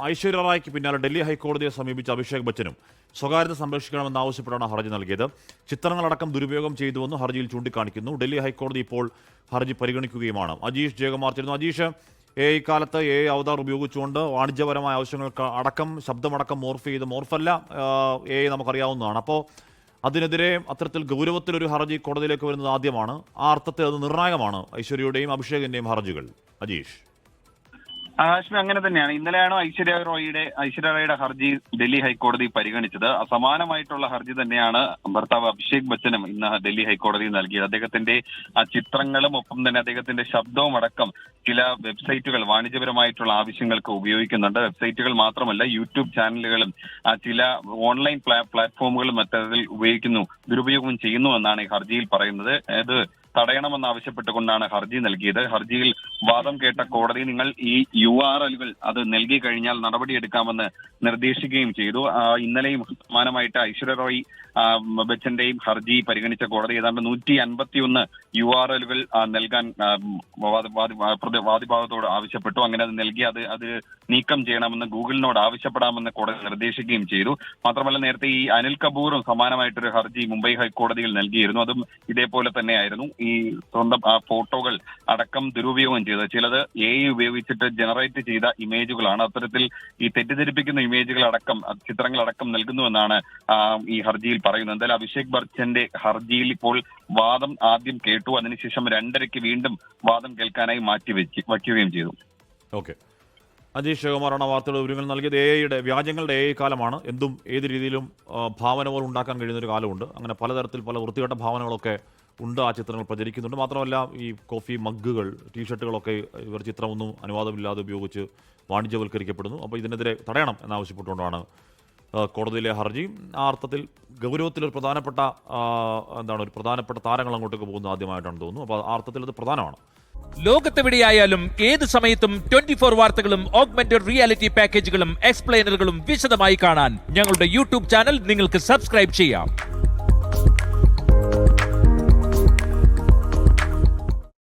ഐശ്വര്യ റായ്ക്ക് പിന്നാലെ ഡൽഹി ഹൈക്കോടതിയെ സമീപിച്ച അഭിഷേക് ബച്ചനും സ്വകാര്യത സംരക്ഷിക്കണമെന്നാവശ്യപ്പെട്ടാണ് ഹർജി നൽകിയത്. ചിത്രങ്ങളടക്കം ദുരുപയോഗം ചെയ്തുവെന്ന് ഹർജിയിൽ ചൂണ്ടിക്കാണിക്കുന്നു. ഡൽഹി ഹൈക്കോടതി ഇപ്പോൾ ഹർജി പരിഗണിക്കുകയുമാണ്. അജീഷ് ജയകുമാർ ചേരുന്നു. അജീഷ്, കാലത്ത് അവതാർ ഉപയോഗിച്ചുകൊണ്ട് വാണിജ്യപരമായ ആവശ്യങ്ങൾക്ക് അടക്കം ശബ്ദമടക്കം മോർഫല്ല നമുക്കറിയാവുന്നതാണ്. അപ്പോൾ അതിനെതിരെ അത്തരത്തിൽ ഗൗരവത്തിലൊരു ഹർജി കോടതിയിലേക്ക് വരുന്നത് ആദ്യമാണ്. ആ അർത്ഥത്തിൽ അത് നിർണായകമാണ് ഐശ്വര്യയുടെയും അഭിഷേകിന്റെയും ഹർജികൾ. അജീഷ്, ഹാഷ്മി, അങ്ങനെ തന്നെയാണ്. ഇന്നലെയാണ് ഐശ്വര്യ റായിയുടെ ഹർജി ഡൽഹി ഹൈക്കോടതി പരിഗണിച്ചത്. സമാനമായിട്ടുള്ള ഹർജി തന്നെയാണ് ഭർത്താവ് അഭിഷേക് ബച്ചനും ഇന്ന് ഡൽഹി ഹൈക്കോടതി നൽകിയത്. അദ്ദേഹത്തിന്റെ ചിത്രങ്ങളും ഒപ്പം തന്നെ അദ്ദേഹത്തിന്റെ ശബ്ദവും അടക്കം ചില വെബ്സൈറ്റുകൾ വാണിജ്യപരമായിട്ടുള്ള ആവശ്യങ്ങൾക്ക് ഉപയോഗിക്കുന്നുണ്ട്. വെബ്സൈറ്റുകൾ മാത്രമല്ല, യൂട്യൂബ് ചാനലുകളും ചില ഓൺലൈൻ പ്ലാറ്റ്ഫോമുകളും അത്തരത്തിൽ ദുരുപയോഗം ചെയ്യുന്നു എന്നാണ് ഈ ഹർജിയിൽ പറയുന്നത്. ഇത് തടയണമെന്നാവശ്യപ്പെട്ടുകൊണ്ടാണ് ഹർജി നൽകിയത്. ഹർജിയിൽ വാദം കേട്ട കോടതി നിങ്ങൾ ഈ URL അത് നൽകി കഴിഞ്ഞാൽ നടപടിയെടുക്കാമെന്ന് നിർദ്ദേശിക്കുകയും ചെയ്തു. ഇന്നലെയും സമാനമായിട്ട് ഐശ്വര്യ റായ് ബച്ചന്റെയും ഹർജി പരിഗണിച്ച കോടതി ഏതാണ്ട് 151 URL നൽകാൻ വാദിഭാഗത്തോട് ആവശ്യപ്പെട്ടു. അങ്ങനെ അത് നൽകി അത് നീക്കം ചെയ്യണമെന്ന് ഗൂഗിളിനോട് ആവശ്യപ്പെടാമെന്ന് കോടതി നിർദ്ദേശിക്കുകയും ചെയ്തു. മാത്രമല്ല, നേരത്തെ ഈ അനിൽ കപൂറും സമാനമായിട്ടൊരു ഹർജി മുംബൈ ഹൈക്കോടതിയിൽ നൽകിയിരുന്നു. അതും ഇതേപോലെ തന്നെയായിരുന്നു. ഈ സ്വന്തം ഫോട്ടോകൾ അടക്കം ദുരുപയോഗം ചെയ്തത്, ചിലത് AI ഉപയോഗിച്ചിട്ട് ജനറേറ്റ് ചെയ്ത ഇമേജുകളാണ്. അത്തരത്തിൽ ഈ തെറ്റിദ്ധരിപ്പിക്കുന്ന ഇമേജുകൾ അടക്കം ചിത്രങ്ങളടക്കം നൽകുന്നുവെന്നാണ് ഈ ഹർജിയിൽ പറയുന്നത്. എന്തായാലും അഭിഷേക് ബച്ചന്റെ ഹർജിയിൽ ഇപ്പോൾ വാദം ആദ്യം കേട്ടു. അതിനുശേഷം 2:30 വീണ്ടും വാദം കേൾക്കാനായി വയ്ക്കുകയും ചെയ്തു. ഓക്കെ, അജീഷ് ജയകുമാറാണ് വാർത്തയുടെ വിവരങ്ങൾ നൽകിയത്. വ്യാജങ്ങളുടെ AI കാലമാണ്. എന്തും ഏത് രീതിയിലും ഭാവന പോലെ ഉണ്ടാക്കാൻ കഴിയുന്ന ഒരു കാലമുണ്ട്. അങ്ങനെ പലതരത്തിൽ പല വൃത്തികെട്ട ഭാവനകളൊക്കെ ഉണ്ട്. ആ ചിത്രങ്ങൾ പ്രചരിക്കുന്നുണ്ട്. മാത്രമല്ല, ഈ കോഫി മഗ്ഗുകൾ, ടീഷർട്ടുകളൊക്കെ ഇവർ ചിത്രമൊന്നും അനുവാദമില്ലാതെ ഉപയോഗിച്ച് വാണിജ്യവൽക്കരിക്കപ്പെടുന്നു. അപ്പോൾ ഇതിനെതിരെ തടയണം എന്നാവശ്യപ്പെട്ടുകൊണ്ടാണ് കോടതിയിലെ ഹർജി. ആ അർത്ഥത്തിൽ ഗൗരവത്തിലൊരു പ്രധാനപ്പെട്ട താരങ്ങൾ അങ്ങോട്ടേക്ക് പോകുന്നത് ആദ്യമായിട്ടാണ് തോന്നുന്നു. അപ്പോൾ ആ അർത്ഥത്തിൽ അത് പ്രധാനമാണ്. ലോകത്തെവിടെയായാലും ഏത് സമയത്തും 24 വാർത്തകളും ഓഗ്മെന്റഡ് റിയാലിറ്റി പാക്കേജുകളും എക്സ്പ്ലെയിനറുകളും വിശദമായി കാണാൻ ഞങ്ങളുടെ യൂട്യൂബ് ചാനൽ നിങ്ങൾക്ക് സബ്സ്ക്രൈബ് ചെയ്യാം.